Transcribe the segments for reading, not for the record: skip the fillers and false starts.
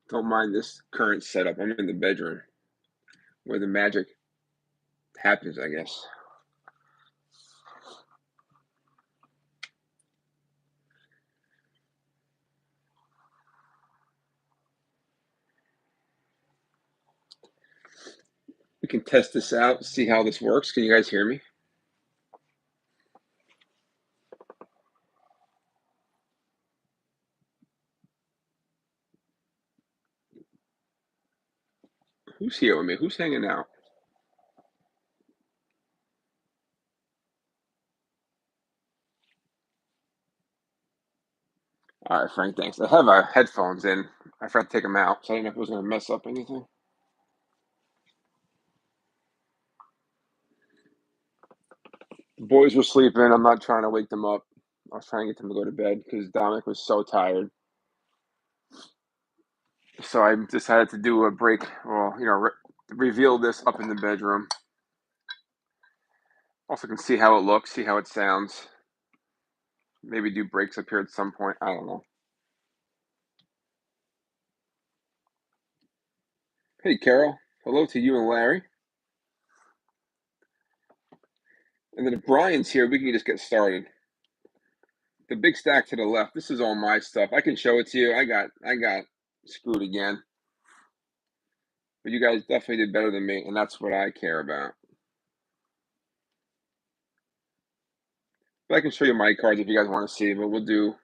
Don't mind this current setup. I'm in the bedroom where the magic happens, I guess. We can test this out, see how this works. Can you guys hear me? Who's here with me? Who's hanging out? All right, Frank, thanks. I have our headphones in. I forgot to take them out, so I didn't know if it was going to mess up anything. The boys were sleeping. I'm not trying to wake them up. I was trying to get them to go to bed because Dominic was so tired. So I decided to do a break, well, reveal this up in the bedroom. Also can see how it looks, see how it sounds. Maybe do breaks up here at some point. I don't know. Hey, Carol. Hello to you and Larry. And then if Brian's here, we can just get started. The big stack to the left, this is all my stuff. I can show it to you. I got screwed again. But you guys definitely did better than me, and that's what I care about. But I can show you my cards if you guys want to see, but we'll do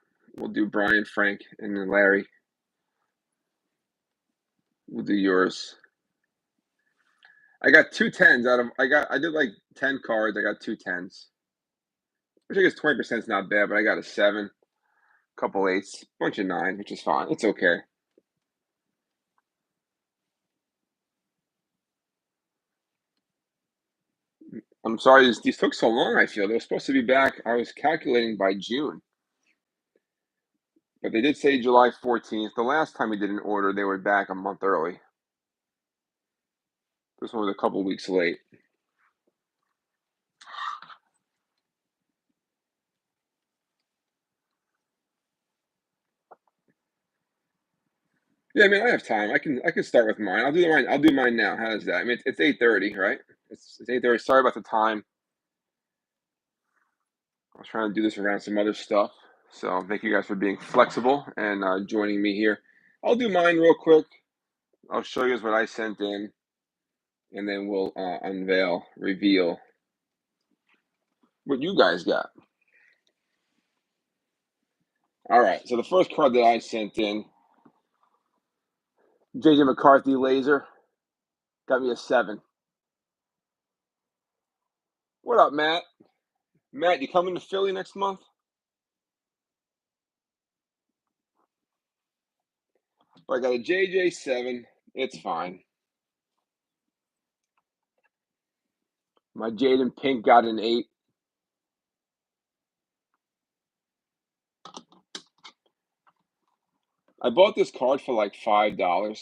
Brian, Frank, and then Larry. We'll do yours. I got two tens out of I did like 10 cards. I got two tens. Which I guess 20% is not bad, but I got a seven, couple eights, bunch of nine, which is fine. It's okay. I'm sorry these took so long, I feel. They were supposed to be back. I was calculating by June. But they did say July 14th. The last time we did an order, they were back a month early. This one was a couple weeks late. Yeah, I mean, I have time. I can start with mine. I'll do mine now. How does that? I mean, it's 8:30, right? It's 8:30. Sorry about the time. I was trying to do this around some other stuff. So thank you guys for being flexible and joining me here. I'll do mine real quick. I'll show you what I sent in, and then we'll reveal what you guys got. All right. So the first card that I sent in, JJ McCarthy laser, got me a 7. What up, Matt? Matt, you coming to Philly next month? But I got a JJ7. It's fine. My Jaden Pink got an 8. I bought this card for like $5.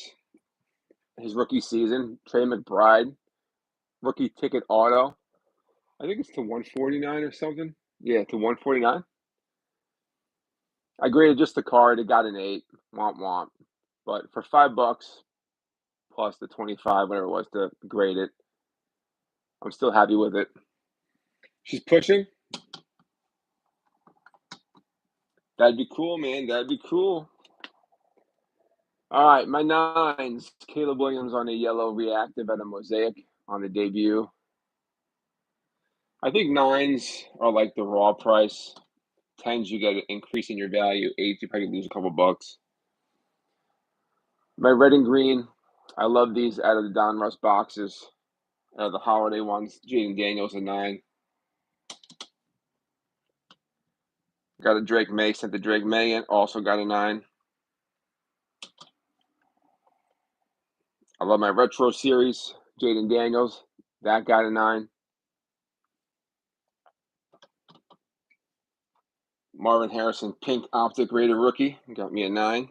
His rookie season, Trey McBride, rookie ticket auto. I think it's to 149 or something. Yeah, to 149. I graded just the card. It got an 8. Womp womp. But for $5 plus the 25, whatever it was, to grade it, I'm still happy with it. She's pushing. That'd be cool, man. That'd be cool. All right, my nines. Caleb Williams on a yellow reactive at a mosaic on the debut. I think nines are like the raw price. Tens, you get an increase in your value. Eights, you probably lose a couple bucks. My red and green, I love these out of the Don Russ boxes. Out of the holiday ones, Jaden Daniels a 9. Got a Drake May, sent the Drake May in, also got a 9. I love my retro series, Jaden Daniels, that got a 9. Marvin Harrison, pink optic rated rookie, got me a 9.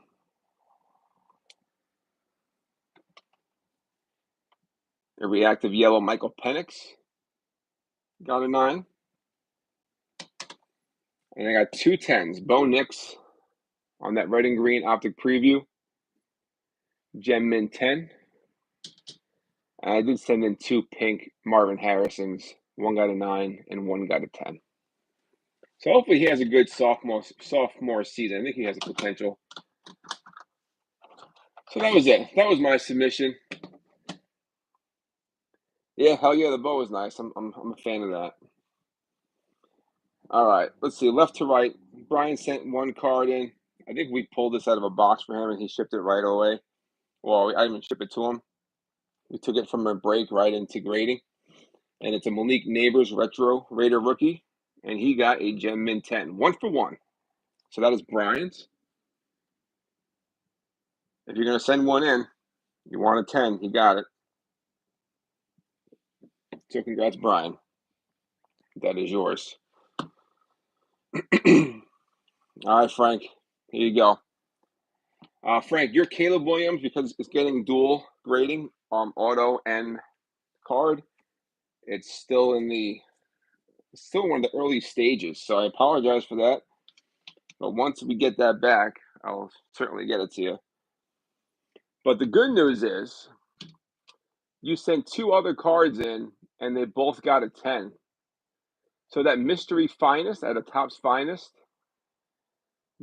A reactive yellow Michael Penix, got a 9. And I got two 10s. Bo Nix on that red and green optic preview. Gem Mint 10. And I did send in 2 pink Marvin Harrisons. One got a 9 and one got a 10. So hopefully he has a good sophomore season. I think he has a potential. So that was it. That was my submission. Yeah, hell yeah, the bow was nice. I'm a fan of that. All right, let's see. Left to right, Brian sent one card in. I think we pulled this out of a box for him, and he shipped it right away. Well, I didn't even ship it to him. We took it from a break right into grading, and it's a Malik Neighbors Retro Raider rookie, and he got a Gem Mint 10, 1 for 1. So that is Brian's. If you're gonna send one in, you want a 10, he got it. So congrats, Brian. That is yours. All right, Frank. Here you go. Frank, your Caleb Williams, because it's getting dual grading, auto and card. It's still one of the early stages, so I apologize for that. But once we get that back, I'll certainly get it to you. But the good news is, you sent 2 other cards in, and they both got a 10. So that Mystery Finest at a Topps Finest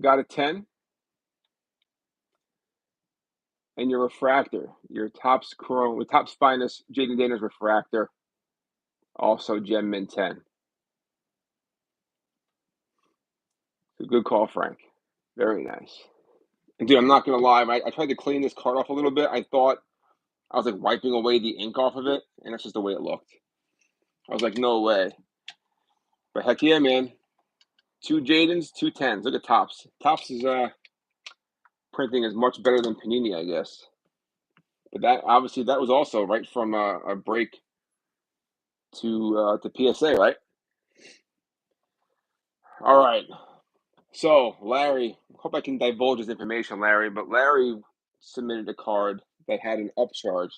got a 10. And your Refractor, your Topps Chrome, Topps Finest, Jaden Dana's Refractor, also Gem Mint 10. It's a good call, Frank. Very nice. And dude, I'm not gonna lie, I tried to clean this card off a little bit. I thought I was like wiping away the ink off of it, and that's just the way it looked. I was like, no way. But heck yeah, man. 2 Jadens, 2 10s. Look at Topps. Topps is printing is much better than Panini, I guess. But that obviously that was also right from a break to PSA, right? All right. So Larry, hope I can divulge his information, Larry. But Larry submitted a card that had an upcharge.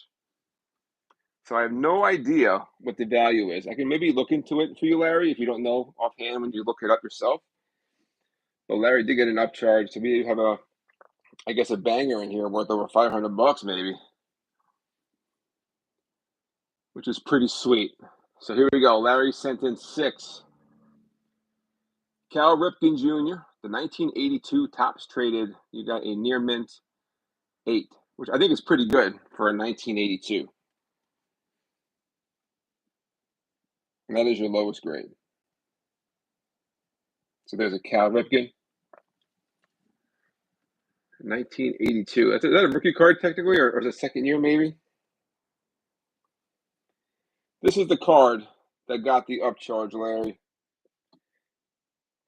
So I have no idea what the value is. I can maybe look into it for you, Larry, if you don't know offhand when you look it up yourself. But Larry did get an upcharge, so we have I guess, a banger in here worth over $500 maybe, which is pretty sweet. So here we go. Larry sent in 6. Cal Ripken Jr., the 1982 Topps traded. You got a near mint 8, which I think is pretty good for a 1982. And that is your lowest grade. So there's a Cal Ripken, 1982. Is that a rookie card technically, or is it second year maybe? This is the card that got the upcharge, Larry.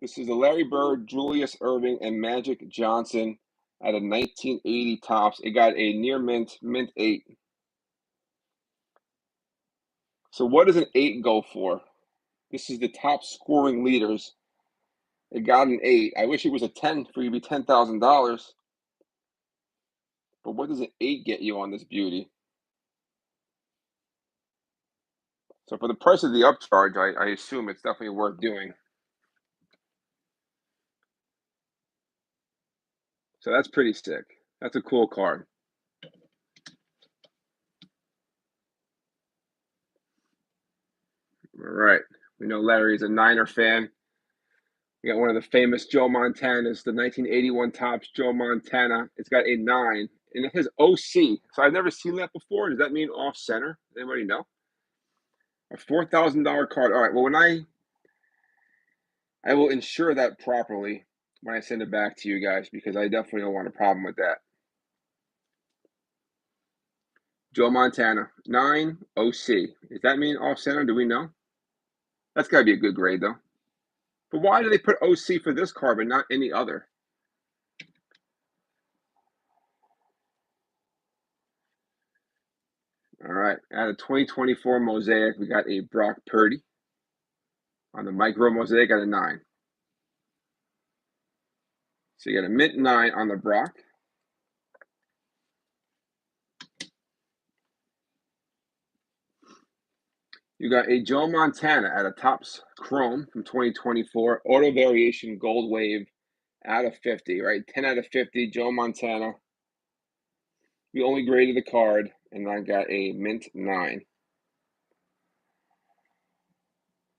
This is the Larry Bird, Julius Erving, and Magic Johnson at a 1980 Topps. It got a near mint 8. So what does an 8 go for? This is the top scoring leaders. It got an 8. I wish it was a 10 for you to be $10,000. But what does an 8 get you on this beauty? So for the price of the upcharge, I assume it's definitely worth doing. So that's pretty sick. That's a cool card. All right. We know Larry's a Niner fan. We got one of the famous Joe Montanas, the 1981 Topps Joe Montana. It's got a 9, and it has OC. So I've never seen that before. Does that mean off center? Anybody know? A $4,000 card. All right. Well, I will ensure that properly when I send it back to you guys, because I definitely don't want a problem with that. Joe Montana, 9 OC. Does that mean off center? Do we know? That's got to be a good grade, though. But why do they put OC for this card but not any other? All right. Out of 2024 Mosaic, we got a Brock Purdy. On the micro Mosaic, got a 9. So you got a mint 9 on the Brock. You got a Joe Montana at a Topps Chrome from 2024. Auto Variation Gold Wave out of 50, right? 10 out of 50, Joe Montana. We only graded the card, and I got a mint 9.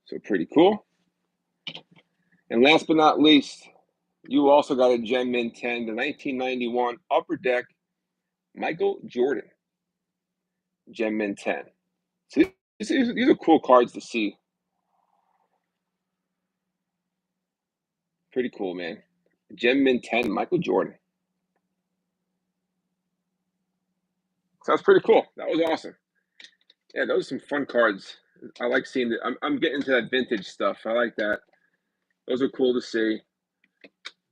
So pretty cool. And last but not least, you also got a Gem Mint 10, the 1991 Upper Deck Michael Jordan Gem Mint 10. So these are cool cards to see. Pretty cool, man. Gem Mint 10, Michael Jordan. Sounds pretty cool. That was awesome. Yeah, those are some fun cards. I like seeing that. I'm getting into that vintage stuff. I like that. Those are cool to see.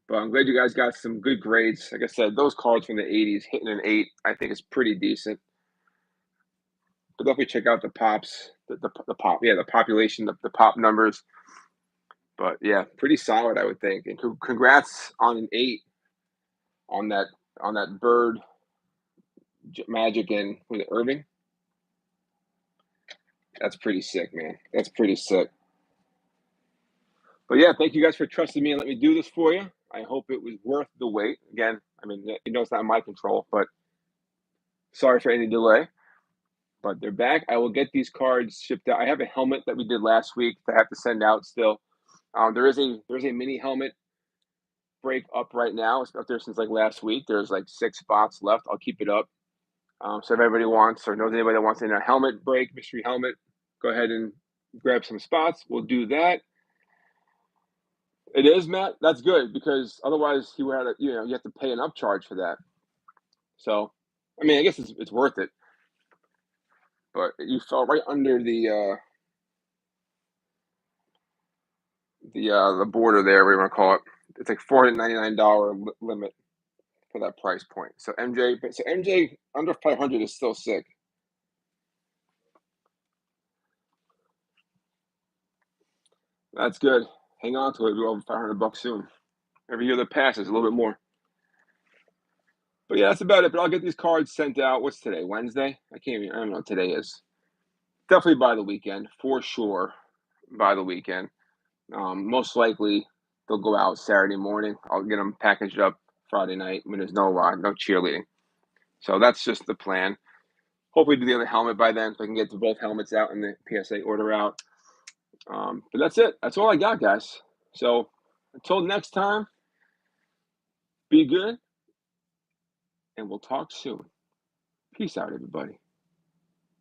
But I'm glad you guys got some good grades. Like I said, those cards from the 80s hitting an 8, I think is pretty decent. But definitely check out the pops, the pop, yeah, the population, the pop numbers. But yeah, pretty solid, I would think. And congrats on an 8 on that bird magic and was it Irving? That's pretty sick, man. That's pretty sick. But yeah, thank you guys for trusting me and let me do this for you. I hope it was worth the wait. Again, I mean, you know, it's not in my control, but sorry for any delay. But they're back. I will get these cards shipped out. I have a helmet that we did last week that I have to send out still. There's a mini helmet break up right now. It's up there since like last week. There's like 6 spots left. I'll keep it up. So if everybody wants or knows anybody that wants in a helmet break, mystery helmet, go ahead and grab some spots. We'll do that. It is, Matt. That's good because otherwise you had you have to pay an upcharge for that. So, I mean, I guess it's worth it. But you fell right under the border there, whatever you want to call it. It's like $499 limit for that price point. So MJ under 500 is still sick. That's good. Hang on to it. We'll over $500 soon. Every year that passes, a little bit more. But yeah, that's about it. But I'll get these cards sent out. What's today? Wednesday? I don't know what today is. Definitely by the weekend, for sure. By the weekend. Most likely they'll go out Saturday morning. I'll get them packaged up Friday night when there's no cheerleading. So that's just the plan. Hopefully do the other helmet by then so I can get to both helmets out and the PSA order out. But that's it. That's all I got, guys. So until next time, be good, and we'll talk soon. Peace out, everybody.